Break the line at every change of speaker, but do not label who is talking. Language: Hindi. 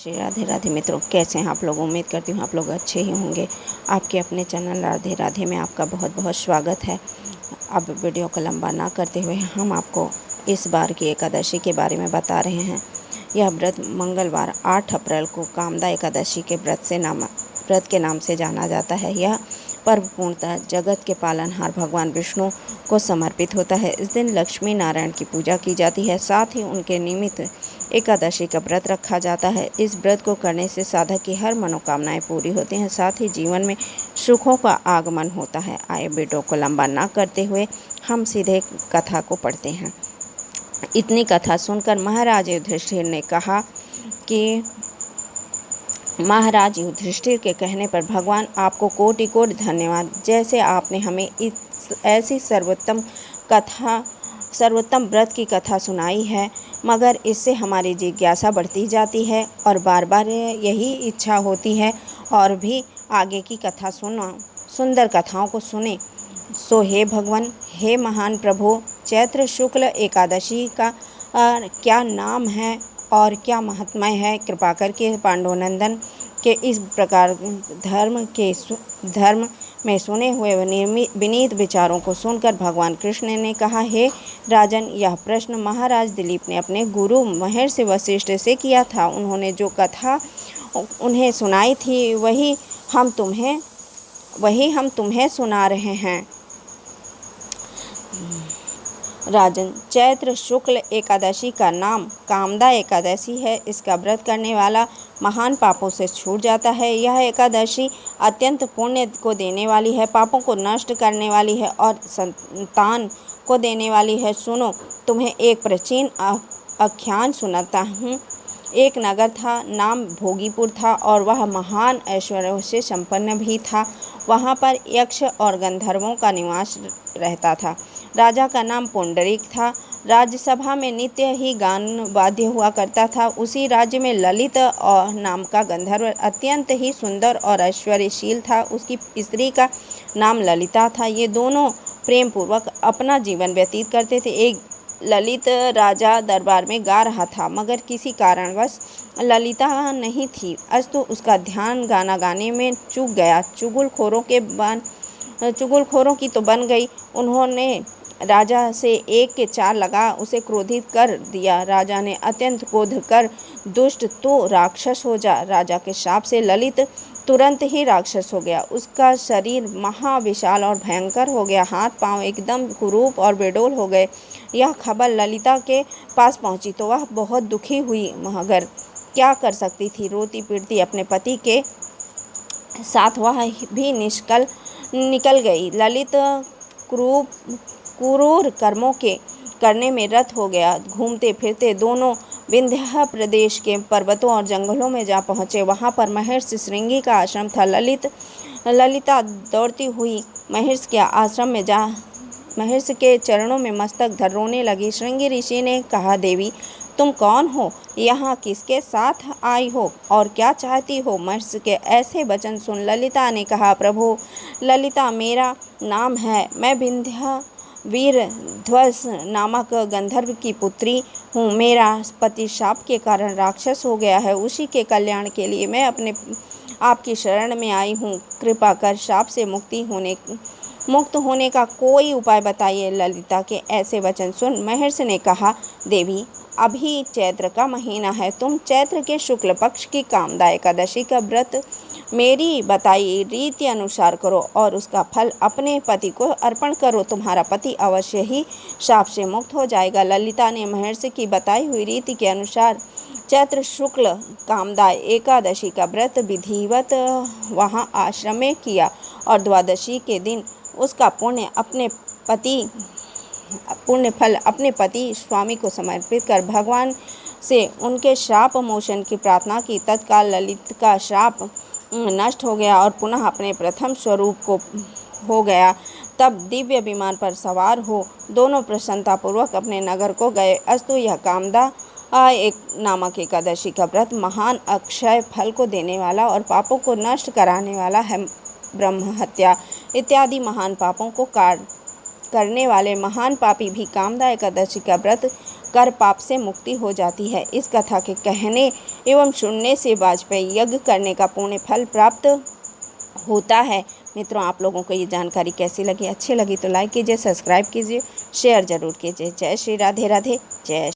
श्री राधे राधे मित्रों, कैसे हैं आप लोग। उम्मीद करती हूँ आप लोग अच्छे ही होंगे। आपके अपने चैनल राधे राधे में आपका बहुत बहुत स्वागत है। अब वीडियो को लंबा ना करते हुए हम आपको इस बार की एकादशी के बारे में बता रहे हैं। यह व्रत मंगलवार 8 अप्रैल को कामदा एकादशी के व्रत के नाम से जाना जाता है। यह पर्व पूर्णतः जगत के पालनहार भगवान विष्णु को समर्पित होता है। इस दिन लक्ष्मी नारायण की पूजा की जाती है, साथ ही उनके निमित्त एकादशी का व्रत रखा जाता है। इस व्रत को करने से साधक की हर मनोकामनाएं पूरी होती हैं, साथ ही जीवन में सुखों का आगमन होता है। आइए वीडियो को लंबा ना करते हुए हम सीधे कथा को पढ़ते हैं। इतनी कथा सुनकर महाराज युधिष्ठिर ने कहा कि महाराज युधिष्ठिर के कहने पर भगवान आपको कोटि कोटि धन्यवाद। जैसे आपने हमें ऐसी सर्वोत्तम व्रत की कथा सुनाई है, मगर इससे हमारी जिज्ञासा बढ़ती जाती है और बार बार यही इच्छा होती है और भी आगे की कथा सुंदर कथाओं को सुने। सो हे भगवान, हे महान प्रभु, चैत्र शुक्ल एकादशी का क्या नाम है और क्या महात्म्य है। कृपा करके पांडुनंदन के इस प्रकार धर्म में सुने हुए विनीत विचारों को सुनकर भगवान कृष्ण ने कहा, हे राजन, यह प्रश्न महाराज दिलीप ने अपने गुरु महर्षि वशिष्ठ से किया था। उन्होंने जो कथा उन्हें सुनाई थी वही हम तुम्हें सुना रहे हैं। राजन, चैत्र शुक्ल एकादशी का नाम कामदा एकादशी है। इसका व्रत करने वाला महान पापों से छूट जाता है। यह एकादशी अत्यंत पुण्य को देने वाली है, पापों को नष्ट करने वाली है और संतान को देने वाली है। सुनो, तुम्हें एक प्राचीन आख्यान सुनाता हूँ। एक नगर था, नाम भोगीपुर था और वह महान ऐश्वर्यों से संपन्न भी था। वहाँ पर यक्ष और गंधर्वों का निवास रहता था। राजा का नाम पुंडरीक था। राज्यसभा में नित्य ही गान वाद्य हुआ करता था। उसी राज्य में ललित और नाम का गंधर्व अत्यंत ही सुंदर और ऐश्वर्यशील था। उसकी स्त्री का नाम ललिता था। ये दोनों प्रेम पूर्वक अपना जीवन व्यतीत करते थे। एक ललित राजा दरबार में गा रहा था, मगर किसी कारणवश ललिता नहीं थी। अस्तु उसका ध्यान गाना गाने में चूक गया। चुगलखोरों की तो बन गई। उन्होंने राजा से 1 के 4 लगा उसे क्रोधित कर दिया। राजा ने अत्यंत क्रोध कर, दुष्ट, तू राक्षस हो जा। राजा के शाप से ललित तुरंत ही राक्षस हो गया। उसका शरीर महाविशाल और भयंकर हो गया। हाथ पांव एकदम कुरूप और बेडौल हो गए। यह खबर ललिता के पास पहुंची तो वह बहुत दुखी हुई, मगर क्या कर सकती थी। रोती पीटती अपने पति के साथ वह भी निकल गई। ललित क्रूर कर्मों के करने में रत हो गया। घूमते फिरते दोनों विंध्य प्रदेश के पर्वतों और जंगलों में जा पहुँचे। वहाँ पर महर्षि श्रृंगी का आश्रम था। ललिता दौड़ती हुई महर्षि के आश्रम में जा महर्षि के चरणों में मस्तक धर रोने लगी। श्रृंगी ऋषि ने कहा, देवी, तुम कौन हो? यहाँ किसके साथ आई हो और क्या चाहती हो? महर्षि के ऐसे वचन सुन ललिता ने कहा, प्रभु, ललिता मेरा नाम है। मैं विंध्य वीर ध्वज नामक गंधर्व की पुत्री हूँ। मेरा पति शाप के कारण राक्षस हो गया है। उसी के कल्याण के लिए मैं आपकी शरण में आई हूँ। कृपा कर शाप से मुक्त होने का कोई उपाय बताइए। ललिता के ऐसे वचन सुन महर्षि ने कहा, देवी, अभी चैत्र का महीना है। तुम चैत्र के शुक्ल पक्ष की कामदा एकादशी का व्रत मेरी बताई रीति अनुसार करो और उसका फल अपने पति को अर्पण करो। तुम्हारा पति अवश्य ही शाप से मुक्त हो जाएगा। ललिता ने महर्षि की बताई हुई रीति के अनुसार चैत्र शुक्ल कामदा एकादशी का व्रत विधिवत वहाँ आश्रम में किया और द्वादशी के दिन उसका पुण्य फल अपने पति स्वामी को समर्पित कर भगवान से उनके शाप मोचन की प्रार्थना की। तत्काल ललित का शाप नष्ट हो गया और पुनः अपने प्रथम स्वरूप को हो गया। तब दिव्य विमान पर सवार हो दोनों प्रसन्नतापूर्वक अपने नगर को गए। अस्तु यह कामदा नामक एकादशी का व्रत महान अक्षय फल को देने वाला और पापों को नष्ट कराने वाला है। ब्रह्म हत्या इत्यादि महान पापों को करने वाले महान पापी भी कामदा एकादशी का व्रत कर पाप से मुक्ति हो जाती है। इस कथा के कहने एवं सुनने से वाजपेयी यज्ञ करने का पुण्य फल प्राप्त होता है। मित्रों, आप लोगों को ये जानकारी कैसी लगी? अच्छी लगी तो लाइक कीजिए, सब्सक्राइब कीजिए, शेयर जरूर कीजिए। जय श्री राधे राधे, जय